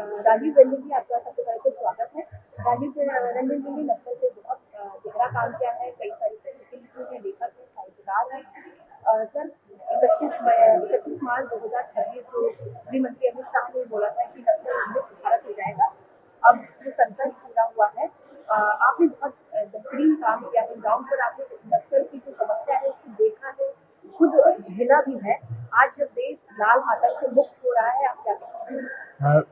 राजीव रंजन जी, आपका सबसे पहले तो स्वागत है। राजीव रंजन जी ने नक्सल पे बहुत गहरा काम किया है, कई सारी पुस्तकें लिखी हैं, लेखक हैं, साहित्यकार हैं। सर, 31 मार्च 2026 जो गृह मंत्री अमित शाह ने बोला था कि नक्सल मुक्त भारत हो जाएगा, अब वो संकल्प पूरा हुआ है। आपने बहुत बेहतरीन काम किया है, ग्राउंड पर आपने नक्सल की जो समस्या है उसको देखा है, खुद झेला भी है। आज जब देश लाल आतंक से मुक्त हो रहा है, आप क्या कहेंगे?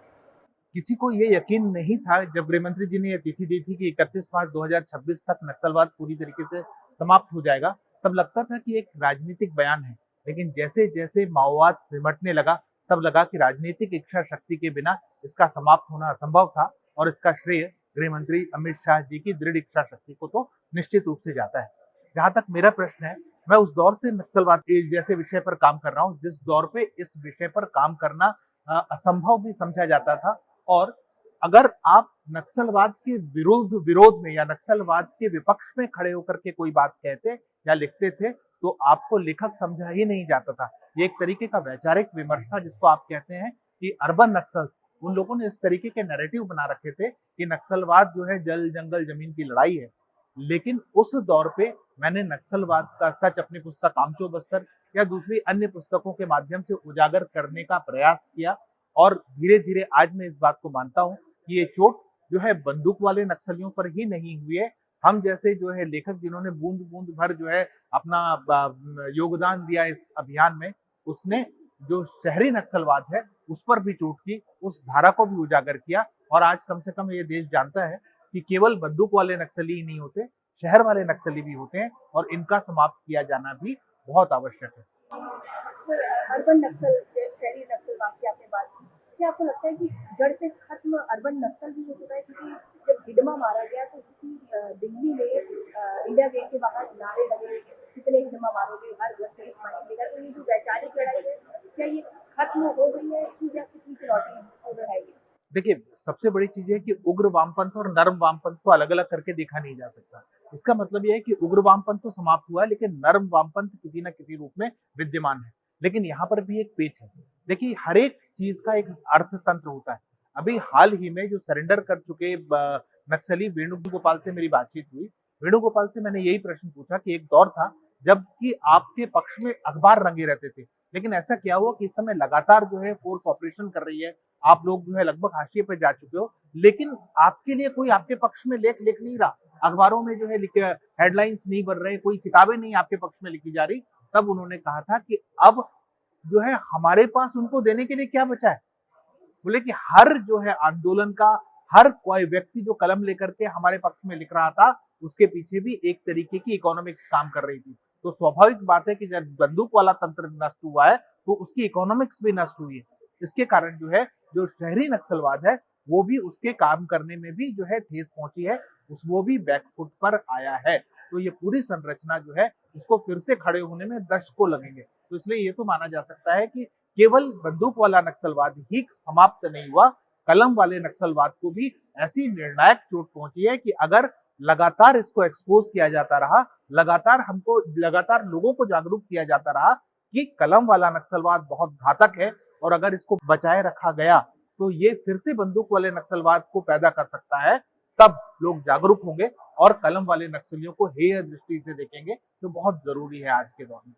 किसी को ये यकीन नहीं था जब गृह मंत्री जी ने यह तिथि दी थी कि 31 मार्च 2026 तक नक्सलवाद पूरी तरीके से समाप्त हो जाएगा। तब लगता था कि एक राजनीतिक बयान है, लेकिन जैसे जैसे माओवाद सिमटने लगा, तब लगा कि राजनीतिक इच्छा शक्ति के बिना इसका समाप्त होना असंभव था। और इसका श्रेय गृह मंत्री अमित शाह जी की दृढ़ इच्छा शक्ति को तो निश्चित रूप से जाता है। जहां तक मेरा प्रश्न है, मैं उस दौर से नक्सलवाद के जैसे विषय पर काम कर रहा हूँ जिस दौर पे इस विषय पर काम करना असंभव भी समझा जाता था। और अगर आप नक्सलवाद के विरोध में या नक्सलवाद के विपक्ष में खड़े होकर के कोई बात कहते या लिखते थे, तो आपको लेखक समझा ही नहीं जाता था। ये एक तरीके का वैचारिक विमर्श था, जिसको आप कहते हैं कि अर्बन नक्सल्स। उन लोगों ने इस तरीके के नैरेटिव बना रखे थे कि नक्सलवाद जो है जल जंगल जमीन की लड़ाई है। लेकिन उस दौर पे मैंने नक्सलवाद का सच अपनी पुस्तक आमचो बस्तर या दूसरी अन्य पुस्तकों के माध्यम से उजागर करने का प्रयास किया। और धीरे धीरे आज मैं इस बात को मानता हूं कि ये चोट जो है बंदूक वाले नक्सलियों पर ही नहीं हुई है। हम जैसे जो है लेखक जिन्होंने बूंद बूंद भर जो है अपना योगदान दिया इस अभियान में, उसने जो शहरी नक्सलवाद है उस पर भी चोट की, उस धारा को भी उजागर किया। और आज कम से कम ये देश जानता है कि केवल बंदूक वाले नक्सली ही नहीं होते, शहर वाले नक्सली भी होते हैं, और इनका समाप्त किया जाना भी बहुत आवश्यक है। सर, अर्बन नक्सल, शहरी नक्सलवाद की आपने बात की, क्या आपको लगता है कि जड़ से खत्म अर्बन नक्सल भी हो चुका है? क्योंकि जब हिडमा मारा गया तो उसकी दिल्ली में इंडिया गेट के बाहर नारे लगे, कितने हिडमा मारोगे, हर घर से हिडमा निकलेगा। तो ये जो वैचारिक लड़ाई है, क्या ये खत्म हो गई है या कितनी चुनौती हो रहा है ये? देखिए, सबसे बड़ी चीज है कि उग्र वामपंथ और नर्म वामपंथ को अलग अलग करके देखा नहीं जा सकता। इसका मतलब यह है कि उग्र वामपंथ तो समाप्त हुआ है, लेकिन नर्म वामपंथ किसी न किसी रूप में विद्यमान है। लेकिन यहाँ पर भी एक पेच है। देखिए, हर एक चीज का एक अर्थतंत्र होता है। अभी हाल ही में जो सरेंडर कर चुके नक्सली वेणुगोपाल से मेरी बातचीत हुई। वेणुगोपाल से मैंने यही प्रश्न पूछा कि एक दौर था जबकि आपके पक्ष में अखबार रंगे रहते थे, लेकिन ऐसा क्या हुआ कि इस समय लगातार जो है फोर्स ऑपरेशन कर रही है, आप लोग जो है लगभग हाशिए पे जा चुके हो, लेकिन आपके लिए कोई आपके पक्ष में लेख लिख नहीं रहा, अखबारों में जो है हेडलाइंस नहीं बन रहे, कोई किताबें नहीं आपके पक्ष में लिखी जा रही। तब उन्होंने कहा था कि अब जो है हमारे पास उनको देने के लिए क्या बचा है। बोले कि हर जो है आंदोलन का, हर कोई व्यक्ति जो कलम लेकर के हमारे पक्ष में लिख रहा था, उसके पीछे भी एक तरीके की इकोनॉमिक्स काम कर रही थी। तो स्वाभाविक बात है कि जब बंदूक वाला तंत्र नष्ट हुआ है, तो उसकी इकोनॉमिक्स भी नष्ट हुई है। इसके कारण जो है जो शहरी नक्सलवाद है, वो भी उसके काम करने में भी जो है ठेस पहुंची है, वो भी बैकफुट पर आया है। तो ये पूरी संरचना जो है इसको फिर से खड़े होने में दशकों लगेंगे। तो इसलिए ये तो माना जा सकता है कि केवल बंदूक वाला नक्सलवाद ही समाप्त नहीं हुआ, कलम वाले नक्सलवाद को भी ऐसी निर्णायक चोट पहुंची है कि अगर लगातार इसको एक्सपोज किया जाता रहा, लगातार लोगों को जागरूक किया जाता रहा कि कलम वाला नक्सलवाद बहुत घातक है, और अगर इसको बचाए रखा गया तो ये फिर से बंदूक वाले नक्सलवाद को पैदा कर सकता है, तब लोग जागरूक होंगे और कलम वाले नक्सलियों को हेय दृष्टि से देखेंगे, जो बहुत जरूरी है आज के दौर में।